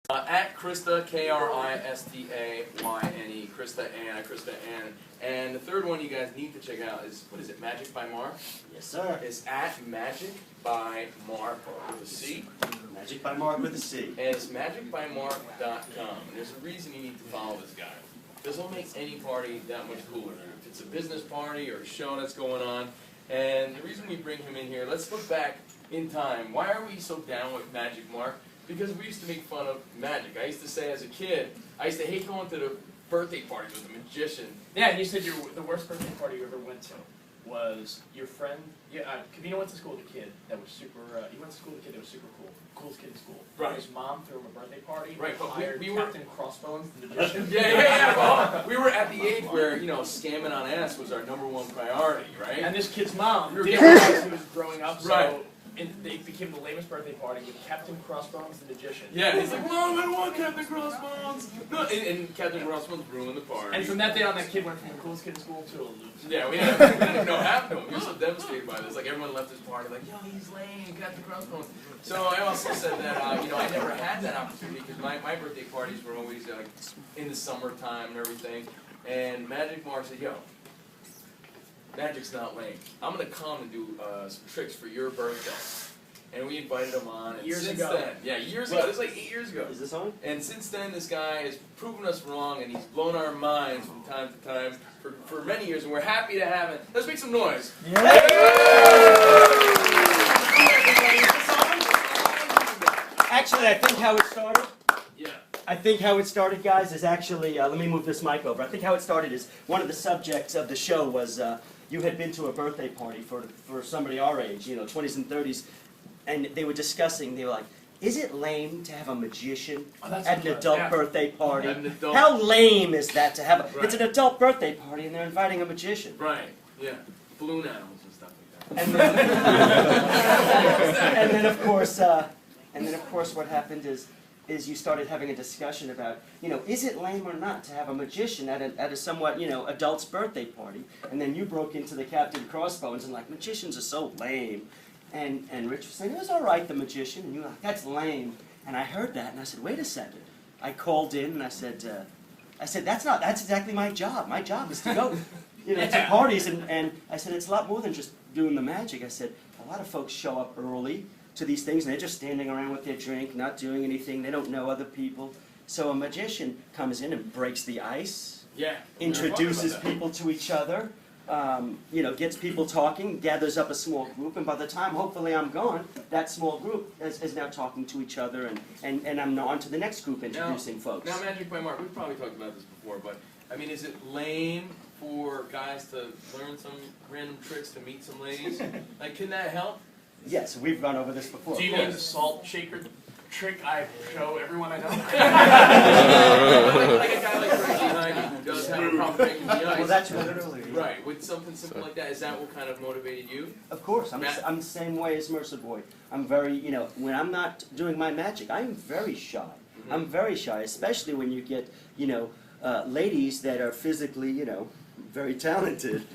At Krista, Kristayane, Krista Anna, Krista Ann. And the third one you guys need to check out is, what is it, Magic by Mark? Yes, sir. It's at Magic by Mark with a C. Magic by Mark with a C. And it's magicbymark.com. And there's a reason you need to follow this guy. This will make any party that much cooler. If it's a business party or a show that's going on. And the reason we bring him in here, let's look back in time. Why are we so down with Magic Mark? Because we used to make fun of magic. I used to say as a kid, I used to hate going to the birthday parties with a magician. Yeah, and you said the worst birthday party you ever went to was your friend. Yeah, Covino went to school with a kid that was super. He went to school with a kid that was super cool, coolest kid in school. Right. His mom threw him a birthday party. Right, but hired we were Captain Crossbones, the magician. Yeah. Well, we were at the age where scamming on ass was our #1 priority, right? And this kid's mom didn't realize he was growing up, so. Right. It became the lamest birthday party with Captain Crossbones, the magician. Yeah, he's like, Mom, I don't want Captain Crossbones. No, and Captain Crossbones ruined the party. And from that day on, that kid went from the coolest kid in school to a loser. Yeah, we didn't even know half of him. We were so devastated by this. Like, everyone left his party like, yo, he's lame, Captain Crossbones. So I also said that, I never had that opportunity because my birthday parties were always in the summertime and everything. And Magic Mark said, yo, magic's not lame. I'm going to come and do some tricks for your birthday. And we invited him on. And Years since ago. then, yeah, years ago. This was like 8 years ago. Is this on? And since then, this guy has proven us wrong, and he's blown our minds from time to time for many years, and we're happy to have him. Let's make some noise. Yeah. Actually, I think how it started. Yeah. I think how it started, guys, is actually. Let me move this mic over. I think how it started is one of the subjects of the show was you had been to a birthday party for somebody our age, 20s and 30s, and they were discussing. They were like, "Is it lame to have a magician at an adult birthday party? How lame is that to have? It's an adult birthday party, and they're inviting a magician." Right. Yeah. Balloon animals and stuff like that. And then, of course, what happened is you started having a discussion about, is it lame or not to have a magician at a somewhat, adult's birthday party? And then you broke into the Captain Crossbones and like, magicians are so lame. And Rich was saying, it was all right, the magician. And you were like, that's lame. And I heard that, and I said, wait a second. I called in, and I said, that's exactly my job. My job is to go, to parties. And I said, it's a lot more than just doing the magic. I said, a lot of folks show up early to these things, and they're just standing around with their drink, not doing anything. They don't know other people. So a magician comes in and breaks the ice, introduces people to each other, gets people talking, gathers up a small group, and by the time, hopefully, I'm gone, that small group is now talking to each other, and I'm on to the next group introducing folks. Now, Magic by Mark, we've probably talked about this before, but, is it lame for guys to learn some random tricks to meet some ladies? Like, can that help? Yes, we've gone over this before. Do you mean the salt shaker trick I show everyone I know? Like a guy like Rick behind you who does have a problem breaking the ice. Well, that's what earlier. Right, with something simple like that, is that what kind of motivated you? Of course, I'm the same way as MercerBoy. I'm very, when I'm not doing my magic, I'm very shy. Mm-hmm. I'm very shy, especially when you get, ladies that are physically, very talented.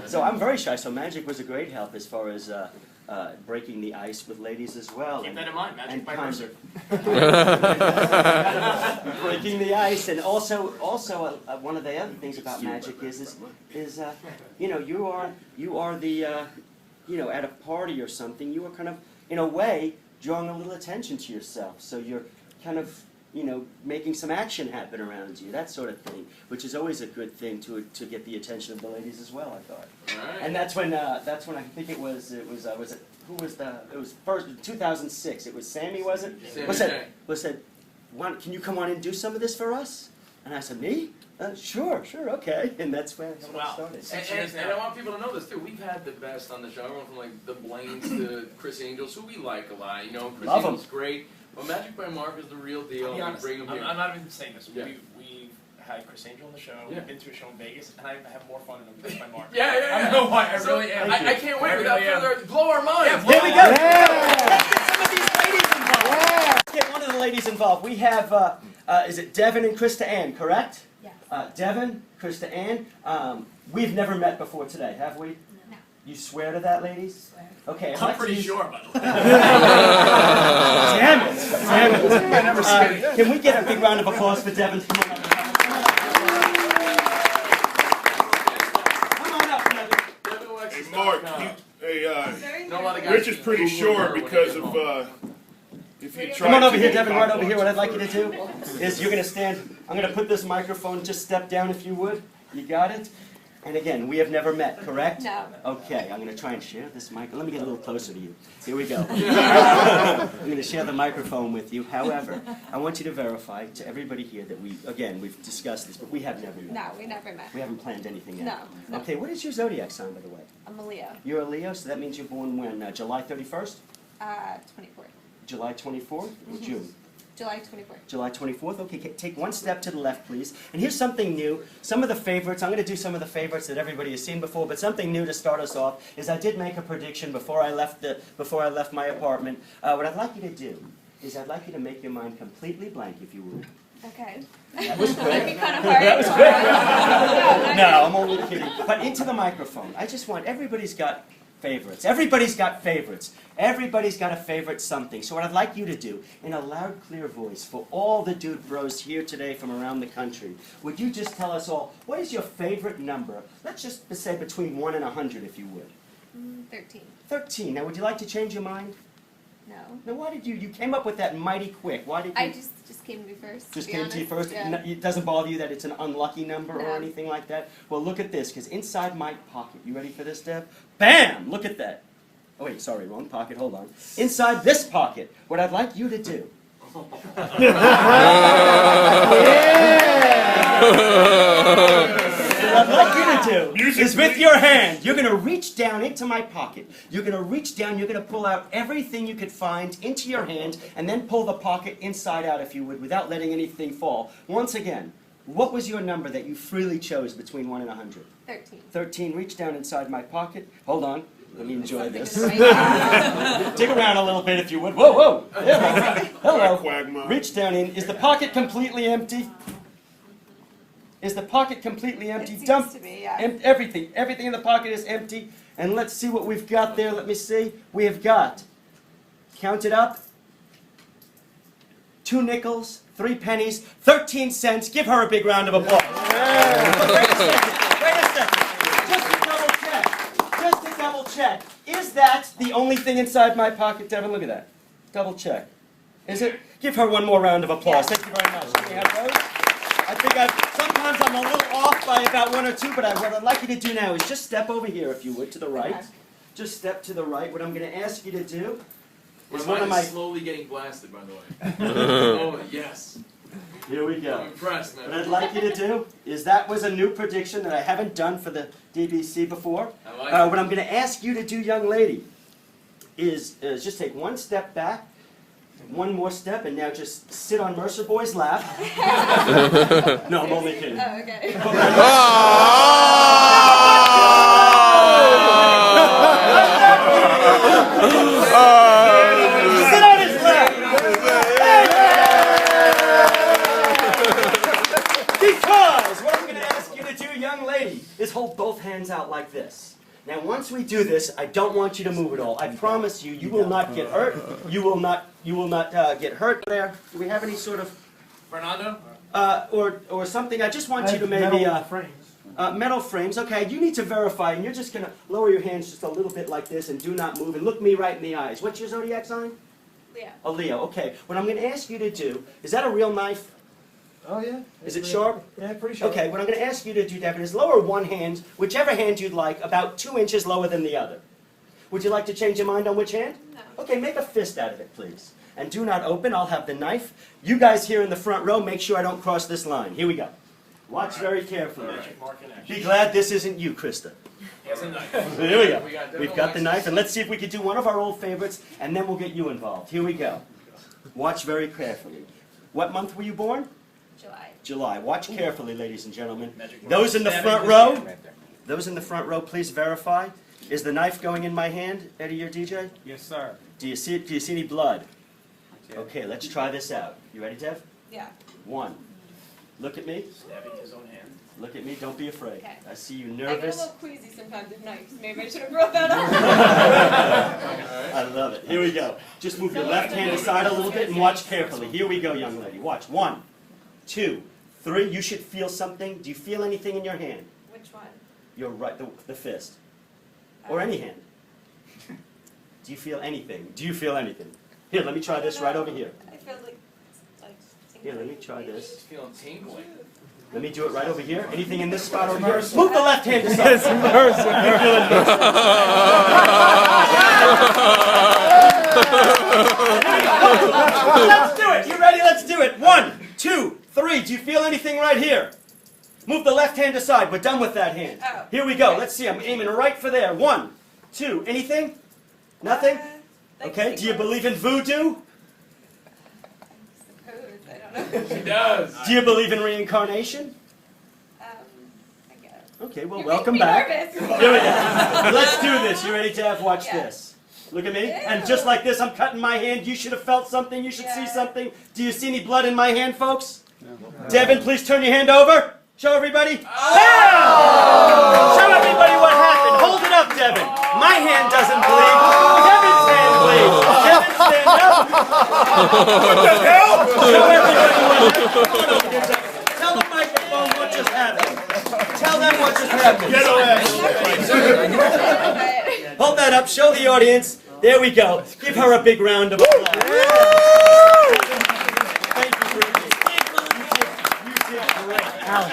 So I'm very shy, so magic was a great help as far as breaking the ice with ladies as well. Keep that in mind, Magic by Mercer. Breaking the ice, and also one of the other things about magic is you are the at a party or something, you are kind of in a way drawing a little attention to yourself. So you're kind of making some action happen around you, that sort of thing, which is always a good thing to get the attention of the ladies as well, I thought. Right. And that's when I think it was first 2006. It was Sammy, was it? Sammy said, can you come on and do some of this for us? And I said, me? Sure, okay. And that's when it started. And I want people to know this too. We've had the best on the show, everyone from like the Blaines to Chris Angels, who we like a lot. Chris Love Angels is great. But Magic by Mark is the real deal. I'll be honest, bring him here. I'm not even saying this. Yeah. We've had Chris Angel on the show. Yeah. We've been to a show in Vegas, and I have more fun than Magic by Mark. Yeah. I don't know why. I really am. I can't wait. Without really further ado, blow our minds. Yeah, Here we go. Let's get some of these ladies involved. Let's get one of the ladies involved. We have, is it Devin and Krista Ann, correct? Yes. Devin, Krista Ann. We've never met before today, have we? No. You swear to that, ladies? Okay. I'd I'm like to pretty use- sure, by the way. Damn it! Damn it! Can we get a big round of applause for Devin? Come on up. Come on up, Devin. Hey, Mark, No other guys Rich is can pretty Google sure her when they because get of, home. if you try Come on to over here, get Devin, right over here. pop-ups What I'd like you to first. do is you're going to stand, I'm going to put this microphone, just step down if you would. You got it? And again, we have never met, correct? No. Okay, I'm going to try and share this mic. Let me get a little closer to you. Here we go. I'm going to share the microphone with you. However, I want you to verify to everybody here that we've discussed this, but we have never met. No, we never met. We haven't planned anything yet. No, no. Okay, what is your zodiac sign, by the way? I'm a Leo. You're a Leo, so that means you're born when? July 31st? 24th. July 24th? Or June? July 24th. July 24th. Okay, take one step to the left, please. And here's something new. Some of the favorites, I'm going to do some of the favorites that everybody has seen before, but something new to start us off is I did make a prediction before I left my apartment. What I'd like you to do is I'd like you to make your mind completely blank, if you would. Okay. That was That'd be quick. kind of hard. That was quick. No, I'm only kidding. But into the microphone. I just want, everybody's got favorites. Everybody's got favorites. Everybody's got a favorite something. So what I'd like you to do, in a loud, clear voice, for all the dude bros here today from around the country, would you just tell us all, what is your favorite number? Let's just say between 1 and 100, if you would. 13. 13. Now, would you like to change your mind? No. Now, why did you came up with that mighty quick. Why did you? I just came to me first. Just be came to you honest. first? Yeah. It doesn't bother you that it's an unlucky number or No. anything like that? Well, look at this, because inside my pocket, you ready for this, Deb? Bam! Look at that. Oh, wait, sorry, wrong pocket, hold on. Inside this pocket, what I'd like you to do. What I'd like you to do is with your hand, you're going to reach down into my pocket. You're going to reach down, you're going to pull out everything you could find into your hand, and then pull the pocket inside out, if you would, without letting anything fall. Once again, what was your number that you freely chose between 1 and 100? 13. 13, reach down inside my pocket. Hold on, let me enjoy this. Something is right. Dig around a little bit if you would. Whoa, whoa. There we go. Hello. Quagmire. Reach down in. Is the pocket completely empty? Is the pocket completely empty? It seems Dump to be, yeah. everything. Everything in the pocket is empty. And let's see what we've got there. Let me see. We have got, count it up, 2 nickels, 3 pennies, 13 cents. Give her a big round of applause. Wait a second. Just to double check. Just to double check. Is that the only thing inside my pocket, Devin? Look at that. Double check. Is it? Give her one more round of applause. Yeah. Thank you very much. Can we have those? I think sometimes I'm a little off by about 1 or 2, but what I'd like you to do now is just step over here, if you would, to the right. Okay. Just step to the right. What I'm going to ask you to do My is one of mind is my... slowly getting blasted, by the way. Oh, yes. Here we I'm go. impressed, man. What I'd like you to do is that was a new prediction that I haven't done for the DBC before. I like What I'm going to ask you to do, young lady, is just take one step back, one more step, and now just sit on Mercer Boy's lap. No, I'm only kidding. Oh, okay. Sit on his lap! Because what I'm going to ask you to do, young lady, is hold both hands out like this. Now, once we do this, I don't want you to move at all. I promise you, you will not get hurt. You will not get hurt there. Do we have any sort of Fernando? or something? I just want you to maybe metal frames. Okay, you need to verify, and you're just going to lower your hands just a little bit like this, and do not move, and look me right in the eyes. What's your zodiac sign? Leo. A Leo. Okay. What I'm going to ask you to do is that a real knife? Oh, yeah. Is it sharp? Yeah, pretty sharp. Okay, what I'm going to ask you to do, Devin, is lower one hand, whichever hand you'd like, about 2 inches lower than the other. Would you like to change your mind on which hand? No. Okay, make a fist out of it, please. And do not open. I'll have the knife. You guys here in the front row, make sure I don't cross this line. Here we go. Watch very carefully. Magic mark in action. Be glad this isn't you, Krista. He has a knife. Here we go. We We've got the knife, and let's see if we can do one of our old favorites, and then we'll get you involved. Here we go. Watch very carefully. What month were you born? July. July. Watch carefully, ladies and gentlemen. Magic mark. Those in the Stabbing front this row, hand right there. those in the front row, please verify. Is the knife going in my hand, Eddie, your DJ? Yes, sir. Do you see it? Do you see any blood? Okay, let's try this out. You ready, Dev? Yeah. 1, Look at me. Stabbing his own hand. Look at me. Don't be afraid. Okay. I see you I get a nervous. little queasy sometimes at night, so maybe I should have brought that up. I love it. Here we go. Just move your left hand aside a little bit and watch carefully. Here we go, young lady. Watch. 1, 2, 3. You should feel something. Do you feel anything in your hand? Which one? Your right, the fist. Or any hand. Do you feel anything? Do you feel anything? Here, let me try this right over here. I feel like Here, let me try this. Just feeling tingling. Let me do it right over here. Anything in this spot over here? Move the left hand aside. It's Let's do it. You ready? Let's do it. 1, 2, 3. Do you feel anything right here? Move the left hand aside. We're done with that hand. Oh. Here we go. Let's see. I'm aiming right for there. 1, 2. Anything? Nothing? Okay. Do you believe in voodoo? I don't know. She does. Do you believe in reincarnation? I guess. Okay. Well, You're welcome making me back. nervous. Here we go. Let's do this. You ready, Tav? Watch Yeah. this. Look at me. And just like this, I'm cutting my hand. You should have felt something. You should see Yeah. something. Do you see any blood in my hand, folks? No. Devin, please turn your hand over. Show everybody. Oh! Show everybody what happened. Hold it up, Devin. My hand doesn't bleed. Devin's hand bleeds. Devin, stand up. What the hell? Show everybody what happened. Come on over here, Devin. Tell the microphone what just happened. Tell them what just happened. Hold that up. Show the audience. There we go. Give her a big round of applause. Thank you, Brittany. You did great.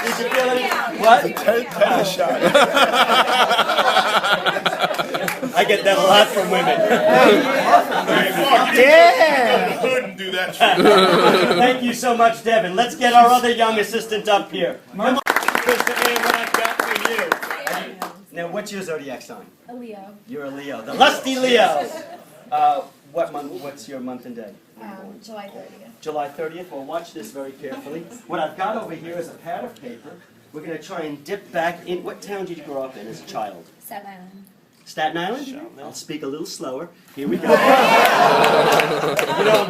Did you feel it? What? I get that a lot from women. Yeah. Couldn't do that shit. Thank you so much, Devin. Let's get our other young assistant up here. Come on, Krista Ann, what I've got for you. Now, what's your zodiac sign? A Leo. You're a Leo. The lusty Leo. What month? What's your month and day? July 30th. July 30th. Well, watch this very carefully. What I've got over here is a pad of paper. We're going to try and dip back in. What town did you grow up in as a child? Staten Island. Staten Island? I'll speak a little slower. Here we go. I'm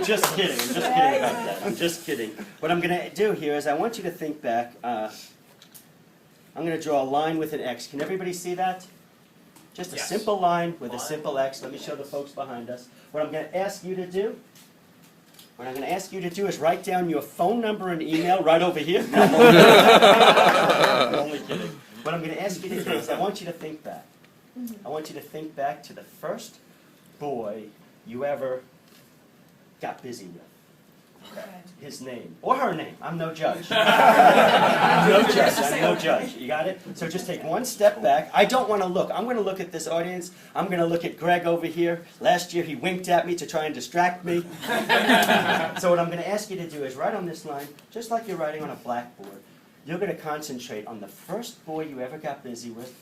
just kidding. I'm just kidding about that. I'm just kidding. What I'm going to do here is I want you to think back. I'm going to draw a line with an X. Can everybody see that? Just a simple line with a simple X. Let me show the folks behind us. What I'm going to ask you to do is write down your phone number and email right over here. I'm only kidding. What I'm going to ask you to do is I want you to think back. I want you to think back to the first boy you ever got busy with. His name. Or her name. I'm no judge. I'm no judge. I'm no judge. You got it? So just take one step back. I don't want to look. I'm going to look at this audience. I'm going to look at Greg over here. Last year he winked at me to try and distract me. So what I'm going to ask you to do is write on this line, just like you're writing on a blackboard. You're going to concentrate on the first boy you ever got busy with,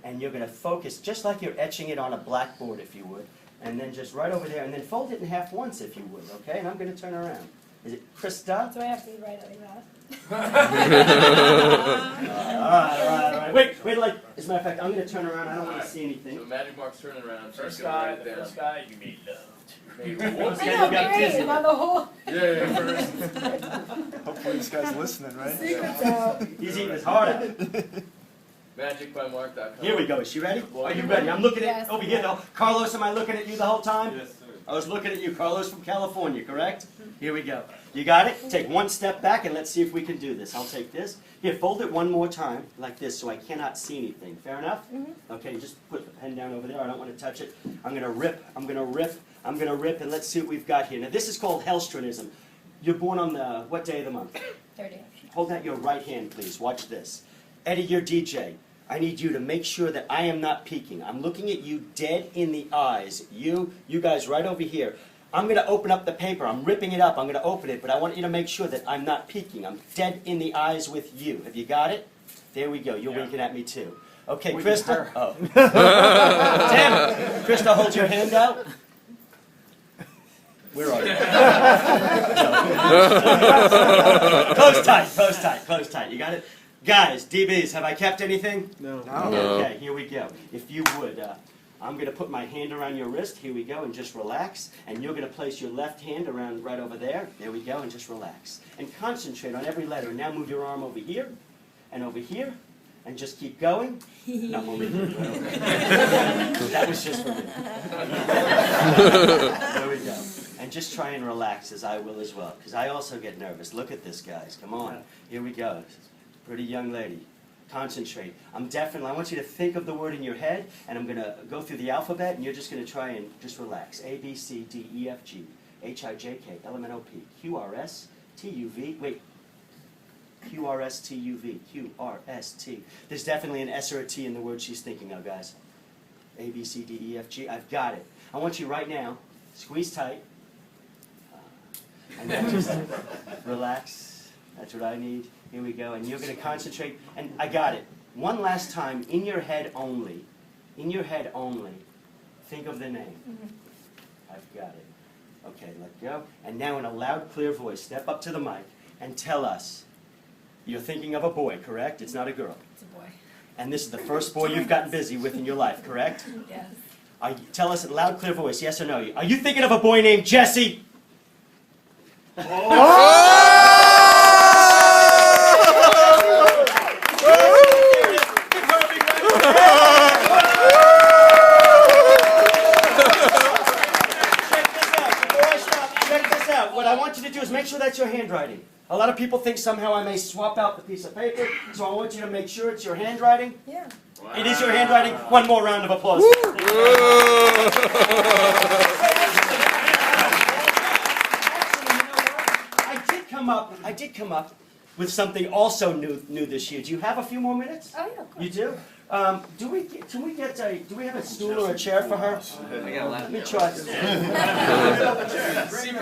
and you're going to focus just like you're etching it on a blackboard, if you would. And then just right over there, and then fold it in half once, if you would, okay? And I'm going to turn around. Is it Krista? Do I have to write it like that? All right. Wait, as a matter of fact, I'm going to turn around. I don't want to see anything. So Magic Mark's turning around. First She's gonna guy, write it the down. first guy you made love to. Maybe First one. guy you got busy with. the whole Yeah, first. Hopefully this guy's listening, right? secret's out. He's eating his heart out. MagicByMark.com. Here we go. Is she ready? Are you ready? I'm looking at Yes. over here, though. Carlos, am I looking at you the whole time? Yes, sir. I was looking at you, Carlos from California, correct? Here we go. You got it? Take one step back and let's see if we can do this. I'll take this. Here, fold it one more time, like this, so I cannot see anything. Fair enough? Okay, just put the pen down over there. I don't want to touch it. I'm going to rip, and let's see what we've got here. Now, this is called Hellstranism. You're born on the, what day of the month? 30th. Hold out your right hand, please. Watch this. Eddie, your DJ. I need you to make sure that I am not peeking. I'm looking at you dead in the eyes. You guys right over here. I'm going to open up the paper. I'm ripping it up. I'm going to open it, but I want you to make sure that I'm not peeking. I'm dead in the eyes with you. Have you got it? There we go. You're winking at me too. Okay, Krista. Oh. Damn it. Krista, hold your hand out. Where are you? Close tight. You got it? Guys, DBs, have I kept anything? No. Okay, here we go. If you would, I'm going to put my hand around your wrist. Here we go, and just relax. And you're going to place your left hand around right over there. There we go, and just relax. And concentrate on every letter. Now move your arm over here and over here. And just keep going. No, we'll leave it right over there. That was just for me. There we go. And just try and relax, as I will as well. Because I also get nervous. Look at this, guys. Come on. Here we go. Pretty young lady. Concentrate. I want you to think of the word in your head, and I'm going to go through the alphabet, and you're just going to try and just relax. A, B, C, D, E, F, G, H, I, J, K, L, M, N, O, P, Q, R, S, T, U, V. Wait. Q, R, S, T, U, V. Q, R, S, T. There's definitely an S or a T in the word she's thinking of, guys. A, B, C, D, E, F, G. I've got it. I want you right now, squeeze tight, and then just relax. That's what I need. Here we go. And you're going to concentrate. And I got it. One last time, in your head only. In your head only. Think of the name. I've got it. Okay, let go. And now in a loud, clear voice, step up to the mic and tell us. You're thinking of a boy, correct? It's not a girl. It's a boy. And this is the first boy you've gotten busy with in your life, correct? Yes. Tell us in a loud, clear voice, yes or no. Are you thinking of a boy named Jesse? What I want you to do is make sure that's your handwriting. A lot of people think somehow I may swap out the piece of paper, so I want you to make sure it's your handwriting. Yeah. Wow. It is your handwriting. One more round of applause. I did come up with something also new this year. Do you have a few more minutes? Oh, yeah, of course. You do? Do we have a stool or a chair for her? Let me try. We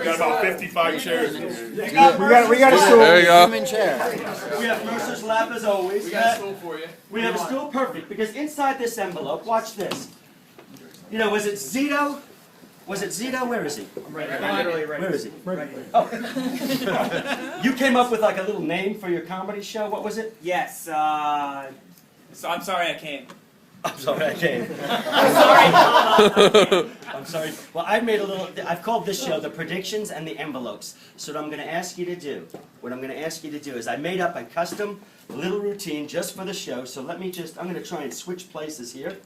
got about 55 chairs. We got a stool. There you go. We have Mercer's lap as always. We got a stool for you. We have a stool, perfect, because inside this envelope, watch this. You know, was it Zito? Was it Zito? Where is he? Where is he? Oh. You came up with like a little name for your comedy show. What was it? Yes, so I'm sorry I came. I'm sorry, I came. I'm sorry. Well, I've called this show The Predictions and the Envelopes. So what I'm going to ask you to do, is I made up a custom little routine just for the show. So I'm going to try and switch places here.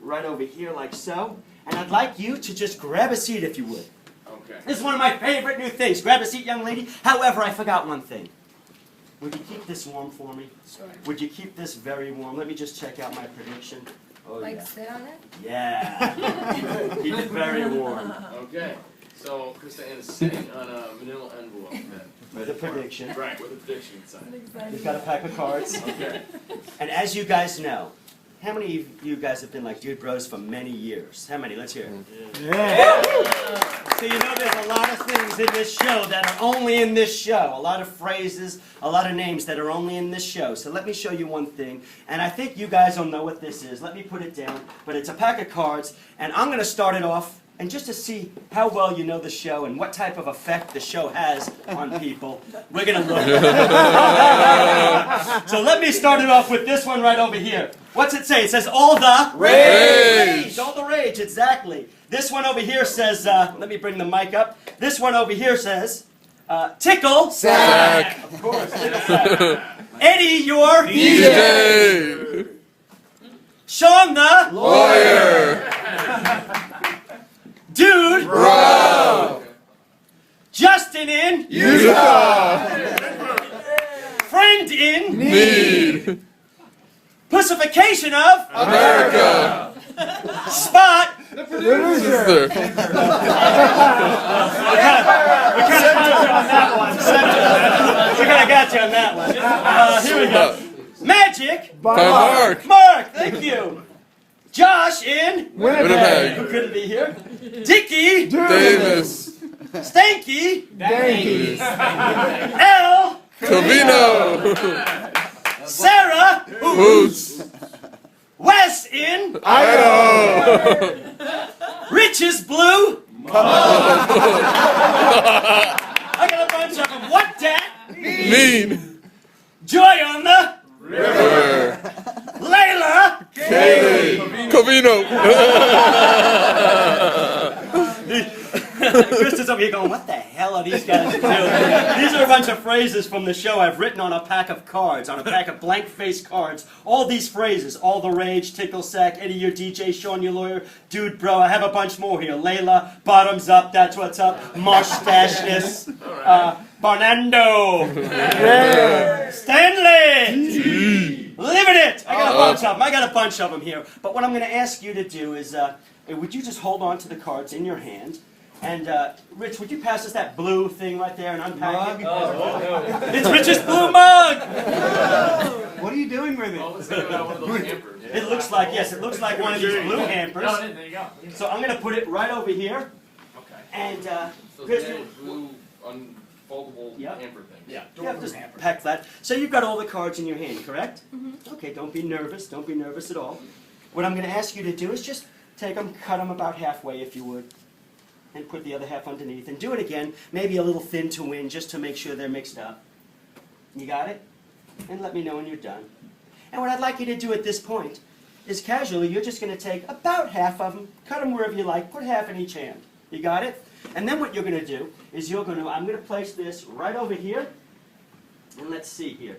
Right over here like so. And I'd like you to just grab a seat if you would. Okay. This is one of my favorite new things. Grab a seat, young lady. However, I forgot one thing. Would you keep this warm for me? Sure. Would you keep this very warm? Let me just check out my prediction. Oh, Like yeah. sit on it? Yeah. Keep it very warm. Okay. So Krista Ann is sitting on a vanilla envelope then. With a prediction. Right, with a prediction inside. We've got a pack of cards. Okay. And as you guys know, how many of you guys have been like Dude Bros for many years? How many? Let's hear it. Yeah. So you know there's a lot of things in this show that are only in this show. A lot of phrases, a lot of names that are only in this show. So let me show you one thing. And I think you guys will know what this is. Let me put it down. But it's a pack of cards. And I'm going to start it off. And just to see how well you know the show and what type of effect the show has on people, we're going to look. So let me start it off with this one right over here. What's it say? It says all the rage. All the rage, exactly. This one over here says, let me bring the mic up. This one over here says, tickle sack. Of course, tickle sack. Eddie, your DJ. Sean the Lawyer. Dude. Bro. Justin in Utah. Friend in Need. Pussification of America. Spot. Producer. We kind of got you on that one. Here we go. Magic. By Mark. Mark, thank you. Josh in Winnipeg. who couldn't be here. Dickie. Davis. Stanky. Davies. L. Covino. Sarah. Boots. Wes in Idaho. Rich is blue. I got a bunch of them. What dat? Mean. Joy on the River. Layla. Kaylee. Covino. Krista's over here going, what the hell are these guys doing? These are a bunch of phrases from the show I've written on a pack of cards, on a pack of blank-faced cards. All these phrases, all the rage, tickle sack, Eddie your DJ, Sean your lawyer, dude bro, I have a bunch more here. Layla, bottoms up, that's what's up, mustache-ness, Barnando, Stanley, living it! I got a bunch of them here. But what I'm going to ask you to do is, would you just hold on to the cards in your hand? And, Rich, would you pass us that blue thing right there and unpack it? It's Rich's blue mug! What are you doing with it? Oh, it's got one of those hampers. It looks like, yes, it looks like one of these blue hampers. No, there you go. So I'm going to put it right over here. Okay. And, So Chris, it's a blue unfoldable Yep. hamper thing. Yeah. just pack that. So you've got all the cards in your hand, correct? Okay, don't be nervous. Don't be nervous at all. What I'm going to ask you to do is just take them, cut them about halfway if you would, and put the other half underneath. And do it again, maybe a little thin to win, just to make sure they're mixed up. You got it? And let me know when you're done. And what I'd like you to do at this point is casually, you're just going to take about half of them, cut them wherever you like, put half in each hand. You got it? And then what you're going to do is I'm going to place this right over here. And let's see here.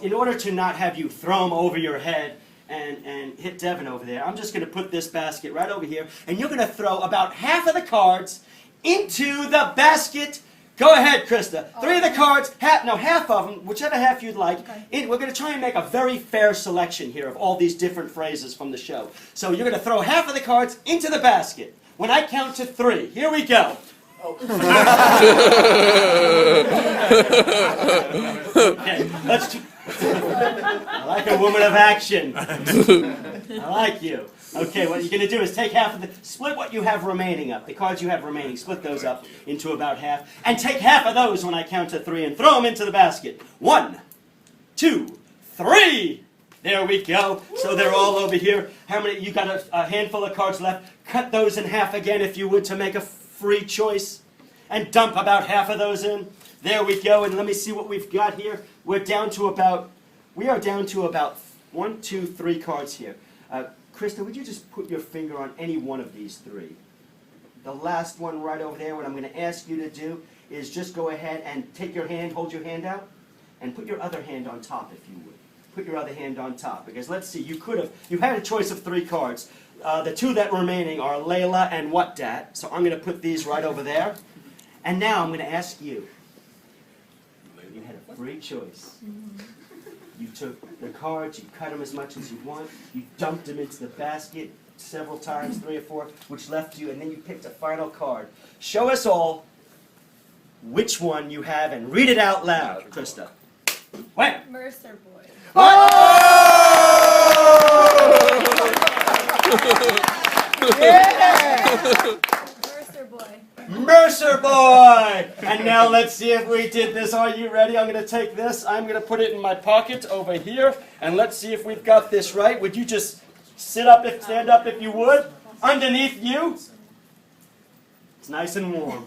In order to not have you throw them over your head and hit Devin over there, I'm just going to put this basket right over here. And you're going to throw about half of the cards into the basket. Go ahead, Krista. 3 of the cards, half of them, whichever half you'd like. Okay. We're going to try and make a very fair selection here of all these different phrases from the show. So you're going to throw half of the cards into the basket. When I count to 3, here we go. Okay, let's. I like a woman of action. I like you. Okay, what you're going to do is take half of split what you have remaining up, the cards you have remaining, split those up into about half, and take half of those when I count to 3 and throw them into the basket. 1, 2, 3. There we go. So they're all over here. How many? You got a handful of cards left. Cut those in half again if you would to make a free choice. And dump about half of those in. There we go. And let me see what we've got here. We are down to about 1, 2, 3 cards here. Krista, would you just put your finger on any one of these 3? The last one right over there, what I'm going to ask you to do is just go ahead and take your hand, hold your hand out, and put your other hand on top if you would. Put your other hand on top, because let's see, you had a choice of 3 cards. The 2 that remaining are Layla and What Dat, so I'm going to put these right over there. And now I'm going to ask you, you had a free choice. You took the cards, you cut them as much as you want, you dumped them into the basket several times, 3 or 4, which left you, and then you picked a final card. Show us all which one you have and read it out loud, Krista. When? MercerBoy. MercerBoy. MercerBoy! And now let's see if we did this. Are you ready? I'm going to take this. I'm going to put it in my pocket over here. And let's see if we've got this right. Would you just stand up if you would? Underneath you. It's nice and warm.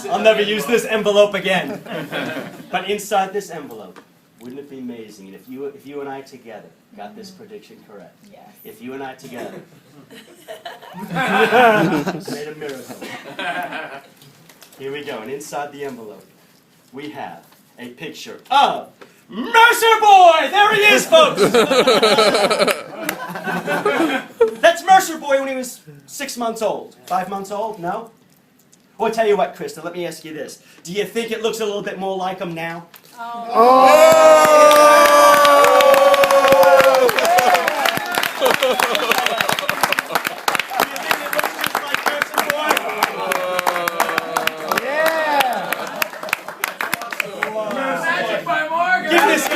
I'll never use this envelope again. But inside this envelope, wouldn't it be amazing if you and I together got this prediction correct? Yes. If you and I together made a miracle. Here we go, and inside the envelope, we have a picture of MercerBoy! There he is, folks! That's MercerBoy when he was 6 months old. 5 months old? No? Well, I'll tell you what, Krista, let me ask you this. Do you think it looks a little bit more like him now? Magic by Morgan! Give this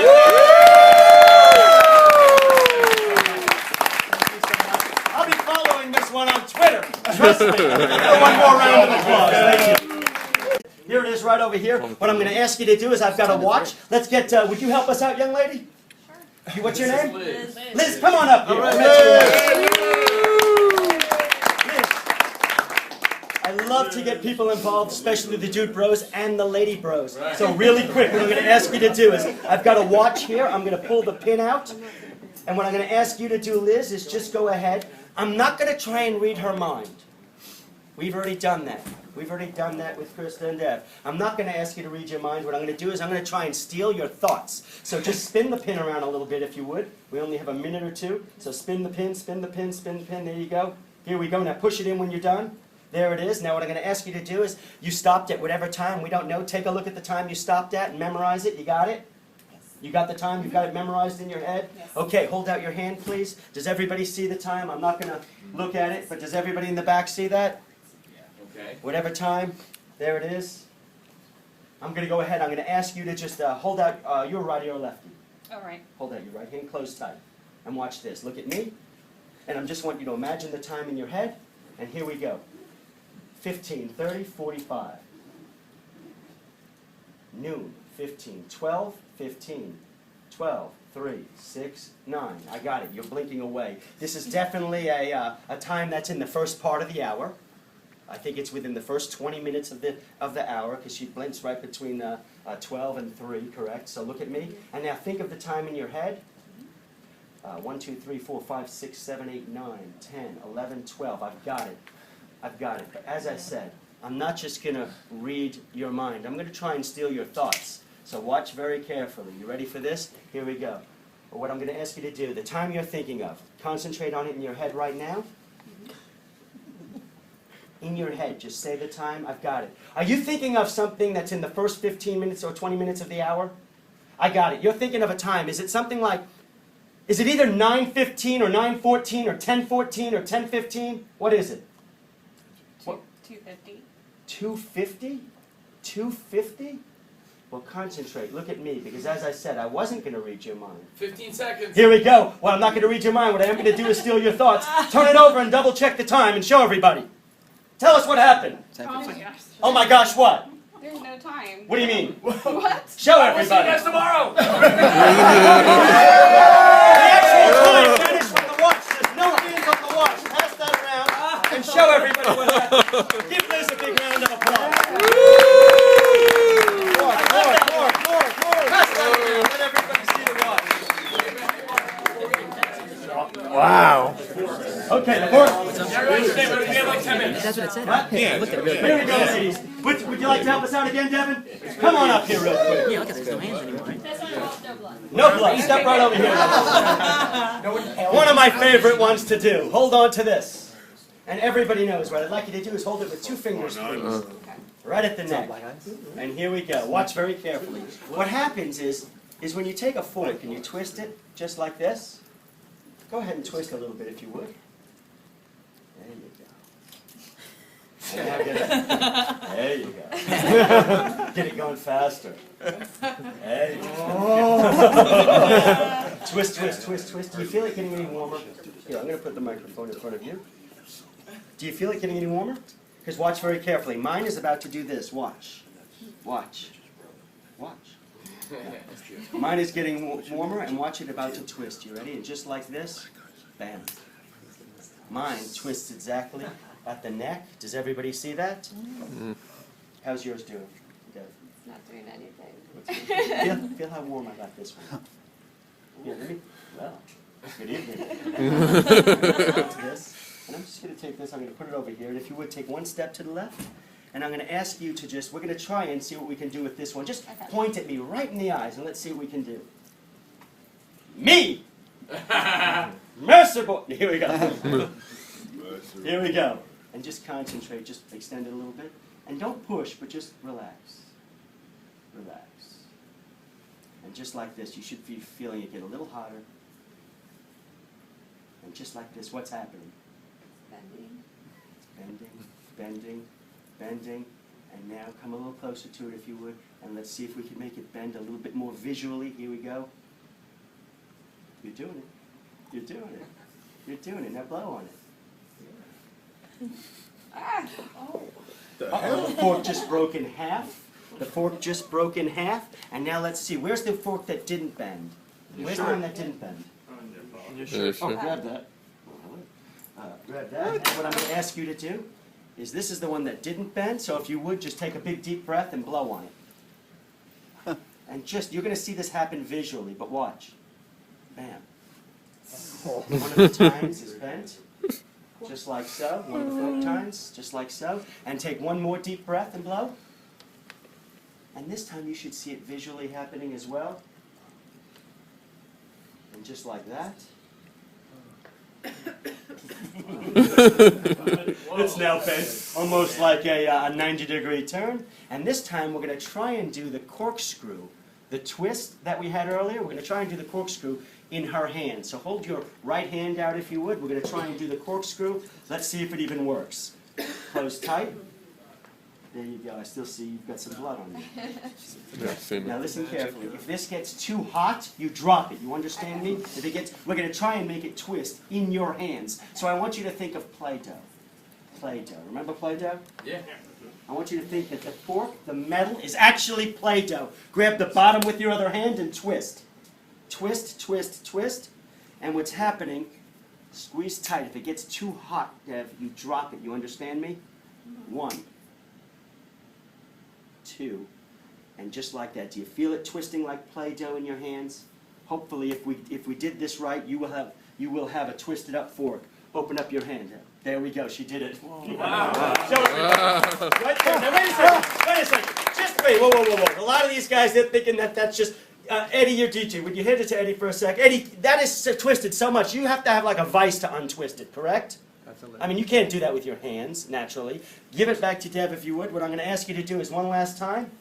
I'll be following this one on Twitter. Trust me. One more round of applause. Thank you. Here it is right over here. What I'm going to ask you to do is I've got a watch. Let's get, would you help us out, young lady? Sure. What's your name? Liz. Liz, come on up here. All right, Liz, I love to get people involved, especially the dude bros and the lady bros. Right. So really quick, what I'm going to ask you to do is I've got a watch here. I'm going to pull the pin out. And what I'm going to ask you to do, Liz, is just go ahead. I'm not going to try and read her mind. We've already done that. We've already done that with Krista and Deb. I'm not going to ask you to read your mind. What I'm going to do is I'm going to try and steal your thoughts. So just spin the pin around a little bit if you would. We only have a minute or two. So spin the pin, spin the pin, spin the pin. There you go. Here we go. Now push it in when you're done. There it is. Now what I'm going to ask you to do is you stopped at whatever time. We don't know. Take a look at the time you stopped at and memorize it. You got it? You got the time? You've got it memorized in your head? Yes. Okay, hold out your hand, please. Does everybody see the time? I'm not going to look at it, but does everybody in the back see that? Okay. Whatever time, there it is. I'm going to go ahead. I'm going to ask you to just hold out your righty or lefty. All right. Hold out your right hand closed tight. And watch this. Look at me. And I just want you to imagine the time in your head. And here we go. 15, 30, 45. Noon, 15, 12, 15, 12, 3, 6, 9. I got it. You're blinking away. This is definitely a time that's in the first part of the hour. I think it's within the first 20 minutes of the hour because she blinks right between 12 and 3, correct? So look at me. And now think of the time in your head. 1, 2, 3, 4, 5, 6, 7, 8, 9, 10, 11, 12. I've got it. I've got it. But as I said, I'm not just going to read your mind. I'm going to try and steal your thoughts. So watch very carefully. You ready for this? Here we go. What I'm going to ask you to do, the time you're thinking of, concentrate on it in your head right now. In your head, just say the time. I've got it. Are you thinking of something that's in the first 15 minutes or 20 minutes of the hour? I got it. You're thinking of a time. Is it something like, is it either 9:15 or 9:14 or 10:14 or 10:15? What is it? 250. 250? 250? Well, concentrate. Look at me, because as I said, I wasn't going to read your mind. 15 seconds. Here we go. Well, I'm not going to read your mind. What I am going to do is steal your thoughts. Turn it over and double check the time and show everybody. Tell us what happened. Oh my gosh. Oh my gosh, what? There's no time. What do you mean? What? Show We'll see you everybody. guys tomorrow. The actual time vanished from the watch. There's no hands on the watch. Pass that around and show everybody what happened. Give Liz a big round of applause. More. Pass that around. Let everybody see the watch. Wow. Okay, the board. Everybody stay, we have like 10 minutes. That's what it said. What? Yeah, I looked at it really Here we quick. go, ladies. Would you like to help us out again, Devin? Come on up here real quick. Yeah, look at there's no hands anymore. No blood. Step right over here. One of my favorite ones to do. Hold on to this. And everybody knows what I'd like you to do is hold it with 2 fingers, please. Right at the neck. And here we go. Watch very carefully. What happens is when you take a fork and you twist it just like this. Go ahead and twist a little bit if you would. There you go. Now get it. There you go. Get it going faster. There you go. Twist, twist, twist, twist. Do you feel it getting any warmer? Here, I'm going to put the microphone in front of you. Do you feel it getting any warmer? Because watch very carefully. Mine is about to do this. Watch. Watch. Watch. Mine is getting warmer, and watch it about to twist. You ready? And just like this, bam. Mine twists exactly at the neck. Does everybody see that? How's yours doing? Good. Not doing anything. Feel how warm I got this one. Here, let me. Well, good evening. This, and I'm just going to take this. I'm going to put it over here. And if you would take one step to the left. And I'm going to ask you to just, we're going to try and see what we can do with this one. Just point at me right in the eyes and let's see what we can do. Me! MercerBoy! Here we go. Here we go. And just concentrate, just extend it a little bit. And don't push, but just relax. Relax. And just like this, you should be feeling it get a little hotter. And just like this, what's happening? Bending. Bending, bending. Bending, and now come a little closer to it if you would, and let's see if we can make it bend a little bit more visually. Here we go. You're doing it. You're doing it. You're doing it. Now blow on it. Uh-oh, the fork just broke in half. The fork just broke in half, and now let's see. Where's the fork that didn't bend? Where's the one that didn't bend? Yeah, sure. Oh, grab that. Grab that. And what I'm going to ask you to do is this is the one that didn't bend, so if you would, just take a big deep breath and blow on it. And just, you're going to see this happen visually, but watch. Bam. One of the times is bent. just like so. 1 to 4 times, just like so. And take one more deep breath and blow. And this time you should see it visually happening as well. And just like that. It's now bent almost like a 90-degree turn. And this time we're going to try and do the corkscrew. The twist that we had earlier, we're going to try and do the corkscrew in her hand. So hold your right hand out if you would. We're going to try and do the corkscrew. Let's see if it even works. Close tight. There you go. I still see you've got some blood on you. Now listen carefully. If this gets too hot, you drop it. You understand me? If it gets, we're going to try and make it twist in your hands. So I want you to think of Play-Doh. Play-Doh. Remember Play-Doh? Yeah. I want you to think that the fork, the metal, is actually Play-Doh. Grab the bottom with your other hand and twist. Twist, twist, twist. And what's happening, squeeze tight. If it gets too hot, you drop it. You understand me? 1, 2, and just like that. Do you feel it twisting like Play-Doh in your hands? Hopefully, if we did this right, you will have a twisted up fork. Open up your hand. There we go. She did it. Wow. Right there. Now wait a second. Wait a second. Just wait. Whoa, whoa, whoa, whoa. A lot of these guys, they're thinking that that's just Eddie, your DJ. Would you hand it to Eddie for a sec? Eddie, that is twisted so much. You have to have like a vice to untwist it. Correct? I mean, you can't do that with your hands, naturally. Give it back to Deb if you would. What I'm going to ask you to do is one last time.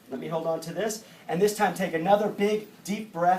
Let me hold on to this. And this time take another big, deep breath